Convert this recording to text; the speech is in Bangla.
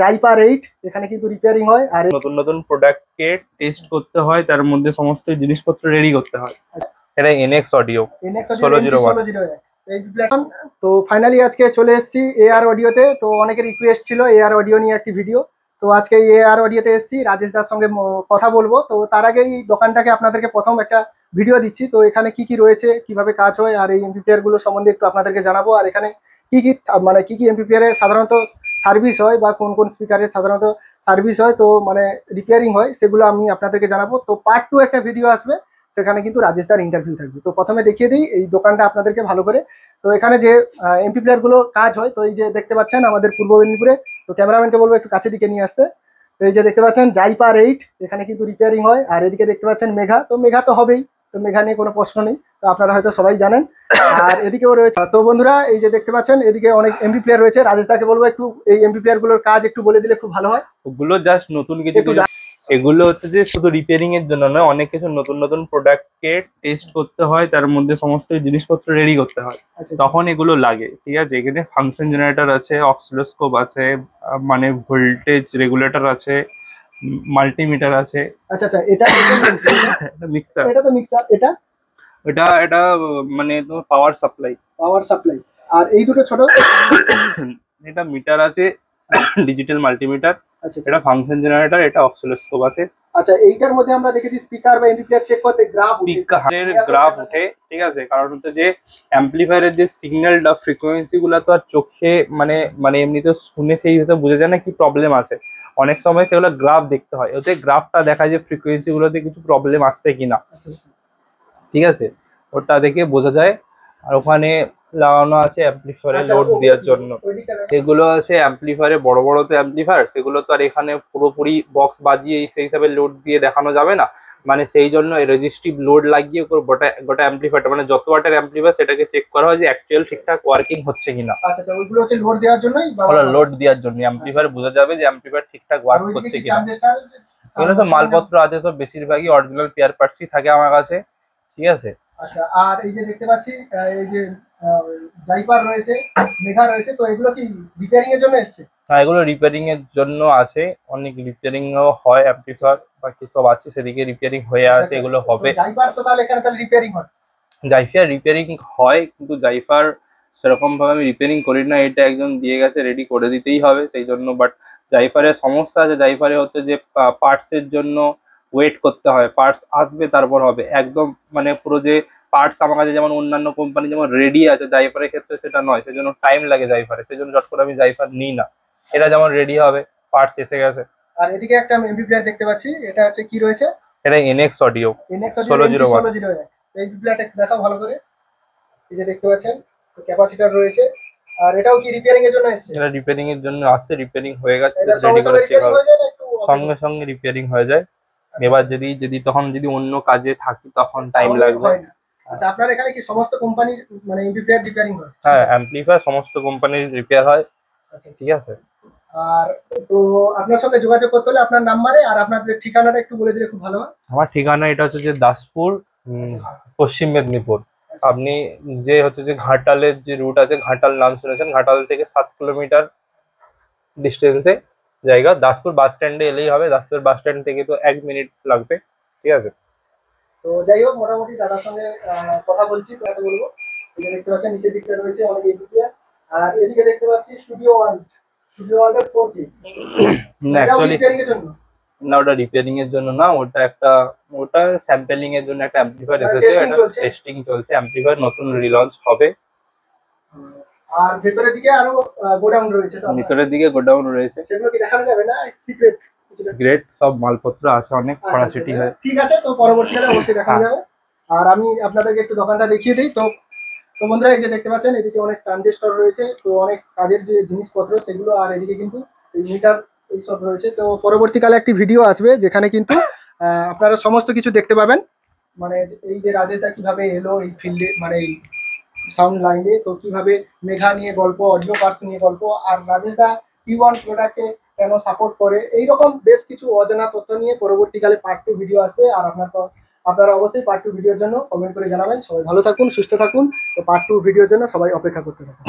টাইপার 8 এখানে কিন্তু রিপেয়ারিং হয় আর নতুন নতুন প্রোডাক্টকে টেস্ট করতে হয়, তার মধ্যে সমস্ত জিনিসপত্র রেডি করতে হয়। এটা এনএক্স অডিও 1601 এই প্ল্যাটফর্ম। তো ফাইনালি আজকে চলে এসেছি এআর অডিওতে। তো অনেকের রিকোয়েস্ট ছিল এআর অডিও নিয়ে একটি ভিডিও। তো আজকে এআর অডিওতে এসেছি, রাজেশ দার সঙ্গে কথা বলবো। তো তার আগে এই দোকানটাকে আপনাদেরকে প্রথম একটা ভিডিও দিচ্ছি। তো এখানে কি কি রয়েছে, কিভাবে কাজ হয়, আর এই এমপিপিআর গুলো সম্বন্ধে একটু আপনাদেরকে জানাবো। আর এখানে কি কি মানে কি এমপিপিআর এর সাধারণত সার্ভিস হয় বা কোন কোন স্পিকারের সাধারণত সার্ভিস হয়, তো মানে রিপেয়ারিং হয়, সেগুলো আমি আপনাদেরকে জানাবো। তো পার্ট 2 একটা ভিডিও আসবে, সেখানে কিন্তু রাজেশ দার ইন্টারভিউ থাকবে। তো প্রথমে দেখিয়ে দিই এই দোকানটা আপনাদেরকে ভালো করে। তো এখানে যে এমপি প্লেয়ার গুলো কাজ হয়, তো এই যে দেখতে পাচ্ছেন আমাদের পূর্ব মেদিনীপুরে। তো ক্যামেরাম্যানকে বলবো একটু কাছে দিকে নিয়ে আসতে। তো এই যে দেখতে পাচ্ছেন জাইপার 8 এখানে কিন্তু রিপেয়ারিং হয়। আর এদিকে দেখতে পাচ্ছেন মেঘা। তো মেঘা তো হবেই, তো মেঘা নিয়ে কোনো প্রশ্ন নেই, তো আপনারা হয়তো সবাই জানেন। আর এদিকেও রয়েছে। তো বন্ধুরা এই যে দেখতে পাচ্ছেন এদিকে অনেক এমপি প্লেয়ার রয়েছে। রাজেশ দাকে বলবো একটু এই এমপি প্লেয়ার গুলোর কাজ একটু বলে দিলে খুব ভালো হয়। ওগুলো জাস্ট নতুন কিছু কিছু, এগুলো হচ্ছে যে শুধু রিপেয়ারিং এর জন্য নয়, অনেক কিছু নতুন নতুন প্রোডাক্টকে টেস্ট করতে হয়, তার মধ্যে সমস্ত জিনিসপত্র রেডি করতে হয়, তখন এগুলো লাগে। ঠিক আছে, এখানে ফাংশন জেনারেটর আছে, অক্সিলোস্কোপ আছে, মানে ভোল্টেজ রেগুলেটর আছে, মাল্টিমিটার আছে। আচ্ছা আচ্ছা, এটা মিক্সার, এটা তো মিক্সার। এটা এটা এটা মানে তোমার পাওয়ার সাপ্লাই। আর এই দুটো ছোট এটা মিটার আছে, ডিজিটাল মাল্টিমিটার। আচ্ছা, এটা ফাংশন জেনারেটর, এটা অক্সিলোস্কোপ আছে। আচ্ছা, এইটার মধ্যে আমরা দেখেছি স্পিকার বা এমপ্লিফায়ার চেক করতে স্পিকারের গ্রাফ ওঠে। ঠিক আছে, কারণ হচ্ছে যে অ্যাম্পলিফায়ারের যে সিগন্যালটা, ফ্রিকোয়েন্সি গুলো তো আর চোখে মানে মানে এমনিতে শুনে সেই হিসেবে বোঝা যায় না কি প্রবলেম আছে। অনেক সময় সেগুলো গ্রাফ দেখতে হয়, ওতে গ্রাফটা দেখায় যে ফ্রিকোয়েন্সি গুলোতে কিছু প্রবলেম আসছে কিনা। ঠিক আছে, ওটা দেখে বোঝা যায়। আর ওখানে লাগানো আছে অ্যাম্পলিফায়ারে লোড দেওয়ার জন্য। এগুলো আছে অ্যাম্পলিফায়ারে, বড় বড় তো অ্যাম্পলিফায়ার, সেগুলো তো আর এখানে পুরোপুরি বক্স বাজিয়ে সেই হিসাবে লোড দিয়ে দেখানো যাবে না। মানে সেই জন্য রেজিস্টিভ লোড লাগিয়ে গোটা গোটা অ্যাম্পলিফায়ারটা, মানে যত ওয়াটের অ্যাম্পলিফায়ার সেটাকে চেক করা হয় যে অ্যাকচুয়াল ঠিকঠাক ওয়ার্কিং হচ্ছে কিনা। আচ্ছা, ওইগুলো হচ্ছে লোড দেওয়ার জন্যই, লোড দেওয়ার জন্য অ্যাম্পলিফায়ার বোঝা যাবে যে অ্যাম্পলিফায়ার ঠিকঠাক ওয়ার্ক করছে কিনা। এগুলো তো মালপত্র আছে, সব বেশিরভাগই অরিজিনাল পেয়ার পার্টসই থাকে আমার কাছে। ঠিক আছে। আচ্ছা, আর এই যে দেখতে পাচ্ছি এই যে জাইপার রয়েছে, মেঘা রয়েছে, তো এগুলো কি রিপেয়ারিং এর জন্য এসেছে? হ্যাঁ, এগুলো রিপেয়ারিং এর জন্য আছে, অনেক রিপেয়ারিং ও হয়, অ্যাম্পলিফায়ার বাকি সব আছে, সেদিকে রিপেয়ারিং হয়ে আছে, এগুলো হবে। জাইপার তো তাহলে এখানে তাহলে রিপেয়ারিং হয়? জাইফার রিপেয়ারিং হয়, কিন্তু জাইফার সেরকম ভাবে আমি রিপেয়ারিং করি না, এটা একজন দিয়ে গেছে, রেডি করে দিতেই হবে সেই জন্য। বাট জাইফারের সমস্যা আছে, জাইফারে হচ্ছে যে পার্টস এর জন্য ওয়েট করতে হয়, পার্টস আসবে তারপর হবে একদম। মানে পুরো যে পার্টস আমার কাছে যেমন অন্যান্য কোম্পানি যেমন রেডি আছে, জাইফারের ক্ষেত্রে সেটা নয়, সেজন্য টাইম লাগে জাইফারে, সেজন্য চট করে আমি জাইফার নিই না। এটা যেমন রেডি হবে, পার্টস এসে গেছে। আর এদিকে একটা এমপি প্লেয়ার দেখতে পাচ্ছি, এটা হচ্ছে কি রয়েছে? এটা এনএক্স অডিও 1601। এই প্লেয়ারটা দেখাও ভালো করে। এই যে দেখতে পাচ্ছেন ক্যাপাসিটর রয়েছে। আর এটাও কি রিপেয়ারিং এর জন্য এসেছে? এটা রিপেয়ারিং এর জন্য আসছে, রিপেয়ারিং হয়ে গেছে, রেডি করে চেক হবে, সঙ্গে সঙ্গে রিপেয়ারিং হয়ে যায়। এবার যদি যদি তখন যদি অন্য কাজে থাকি তখন টাইম লাগবে। আচ্ছা, আপনার এখানে কি সমস্ত কোম্পানির মানে এমপ্লিফায়ার রিপেয়ারিং হয়? হ্যাঁ, অ্যাম্পলিফায়ার সমস্ত কোম্পানির রিপেয়ার হয়। আচ্ছা, ঠিক আছে। আর তো আপনার সঙ্গে যোগাযোগ করতে হলে আপনার নাম্বারে আর আপনাদের ঠিকানাটা একটু বলে দিলে খুব ভালো হয়। আমার ঠিকানা এটা হচ্ছে যে দাসপুর, পশ্চিম মেদিনীপুর। আপনি যে হচ্ছে যে ঘাটালের যে রুট আছে, ঘাটাল নাম শুনেছেন, ঘাটাল থেকে 7 কিলোমিটার ডিস্টেন্সে জায়গা, দাসপুর বাস স্ট্যান্ডে এলেই হবে। দাসপুর বাস স্ট্যান্ড থেকে তো 1 মিনিট লাগবে। ঠিক আছে। তো যাই হোক, মোটামুটি দাদার সঙ্গে কথা বলছি, তো এত বলবো। এই যে দেখতে পাচ্ছেন নিচের দিকটা রয়েছে অনেক এদিকে। আর এদিকে দেখতে পাচ্ছি স্টুডিও ওয়ান এর 4K। না অ্যাকচুয়ালি না, ওটা রিপেয়ারিং এর জন্য না, ওটা স্যাম্পলিং এর জন্য একটা অ্যাম্পলিফায়ার এসেছে, এটা টেস্টিং চলছে। অ্যাম্পলিফায়ার নতুন রিলঞ্চ হবে। আর ভেতরের দিকে আরো গোডাউন রয়েছে, তো ভিতরের দিকে গোডাউন রয়েছে, সেগুলো কি দেখানো যাবে না? সিক্রেট সিক্রেট সব মালপত্র আছে, অনেক ছড়াছড়ি হয়। ঠিক আছে, তো পরবর্তীকালে অবশ্যই দেখানো যাবে। আর আমি আপনাদেরকে একটু দোকানটা দেখিয়ে দিই। তো তো বন্ধুরা এই যে দেখতে পাচ্ছেন এদিকে অনেক ট্রানজিস্টর রয়েছে, তো অনেক কাজের যে জিনিসপত্র সেগুলো। আর এদিকে কিন্তু মিটার এইসব রয়েছে। তো পরবর্তীকালে একটি ভিডিও আসবে যেখানে কিন্তু আপনারা সমস্ত কিছু দেখতে পাবেন। মানে এই যে রাজেশ দা কিভাবে এলো এই ফিল্ডে, মানে এই সাউন্ড লাইনে, তো কিভাবে মেঘা নিয়ে গল্প, অডিও পার্টস নিয়ে গল্প, আর রাজেশ দা T1 প্রোডাক্টকে কেন সাপোর্ট করে, এইরকম বেশ কিছু অজানা তথ্য নিয়ে পরবর্তীকালে পার্ট 2 ভিডিও আসবে। আর আপনারা অবশ্যই পার্ট 2 ভিডিওর জন্য কমেন্ট করে জানাবেন। সবাই ভালো থাকুন, সুস্থ থাকুন। তো পার্ট 2 ভিডিওর জন্য সবাই অপেক্ষা করতে থাকুন।